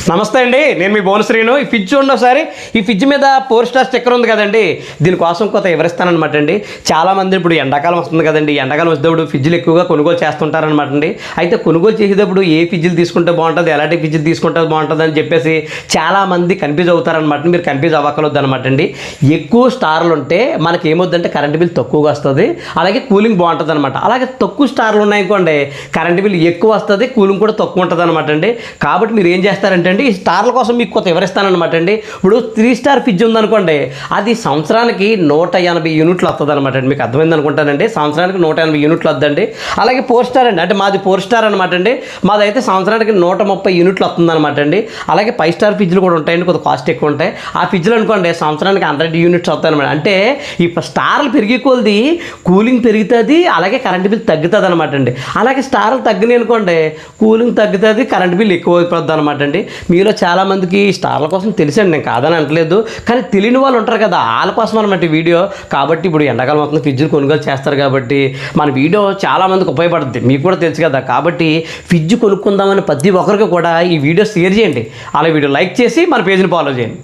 నమస్తే అండి, నేను మీ బోనశ్రీను. ఈ ఫ్రిడ్జ్ చూడండి ఒకసారి. ఈ ఫ్రిడ్జ్ మీద 4 స్టార్ స్టిక్కర్ ఉంది కదండి, దీనికోసం కొంత వివరిస్తానమాట అండి. చాలామంది ఇప్పుడు ఎండాకాలం వస్తుంది కదండి, ఎండాకాలం వచ్చేటప్పుడు ఫ్రిడ్జ్లు ఎక్కువగా కొనుగోలు చేస్తుంటారనమాట అండి. అయితే కొనుగోలు చేసేటప్పుడు ఏ ఫ్రిడ్జ్లు తీసుకుంటే బాగుంటుంది, ఎలాంటి ఫ్రిడ్జ్లు తీసుకుంటే బాగుంటుంది అని చెప్పేసి చాలామంది కన్ఫ్యూజ్ అవుతారనమాట. మీరు కన్ఫ్యూజ్ అవ్వకలొద్దు అనమాట అండి. ఎక్కువ స్టార్లు ఉంటే మనకి ఏమొద్దంటే కరెంట్ బిల్ తక్కువగా వస్తుంది, అలాగే కూలింగ్ బాగుంటుంది అనమాట. అలాగే తక్కువ స్టార్లు ఉన్నాయనుకోండి కరెంట్ బిల్ ఎక్కువ వస్తుంది, కూలింగ్ కూడా తక్కువ ఉంటుంది అనమాట అండి. కాబట్టి మీరు ఏం చేస్తారంటే అండి, ఈ స్టార్ల కోసం మీకు కొంత వివరిస్తానమాట అండి. ఇప్పుడు 3 స్టార్ ఫ్రిడ్జ్ ఉందనుకోండి, అది సంవత్సరానికి 180 యూనిట్లు వస్తుంది అనమాట అండి. మీకు అర్థమైంది అనుకుంటానండి, సంవత్సరానికి 180 యూనిట్లు వద్దండి. అలాగే 4 స్టార్ అండి, అంటే మాది 4 స్టార్ అనమాట అండి. మాది అయితే సంవత్సరానికి 130 యూనిట్లు వస్తుంది అనమాట అండి. అలాగే 5 స్టార్ ఫ్రిడ్జ్లు కూడా ఉంటాయండి, కొంత కాస్ట్ ఎక్కువ ఉంటాయి. ఆ ఫ్రిడ్జ్లు అనుకోండి సంవత్సరానికి 100 యూనిట్స్ వస్తాయి అనమాట. అంటే ఈ స్టార్లు పెరిగే కొలది కూలింగ్ పెరుగుతుంది, అలాగే కరెంట్ బిల్ తగ్గుతుంది అనమాట అండి. అలాగే స్టార్లు తగ్గినాయి అనుకోండి కూలింగ్ తగ్గుతుంది, కరెంట్ బిల్ ఎక్కువ అయిపోద్ది అనమాట అండి. మీలో చాలామందికి స్టార్ల కోసం తెలుసండి, నేను కాదని అనట్లేదు, కానీ తెలియని వాళ్ళు ఉంటారు కదా, వాళ్ళ కోసం అనమాట ఈ వీడియో. కాబట్టి ఇప్పుడు ఎండాకాలం మొత్తం ఫ్రిడ్జ్లు కొనుగోలు చేస్తారు కాబట్టి మన వీడియో చాలామందికి ఉపయోగపడుతుంది, మీకు కూడా తెలుసు కదా. కాబట్టి ఫ్రిడ్జ్ కొనుక్కుందామని ప్రతి ఒక్కరికి కూడా ఈ వీడియో షేర్ చేయండి, అలా వీడియో లైక్ చేసి మన పేజ్ని ఫాలో చేయండి.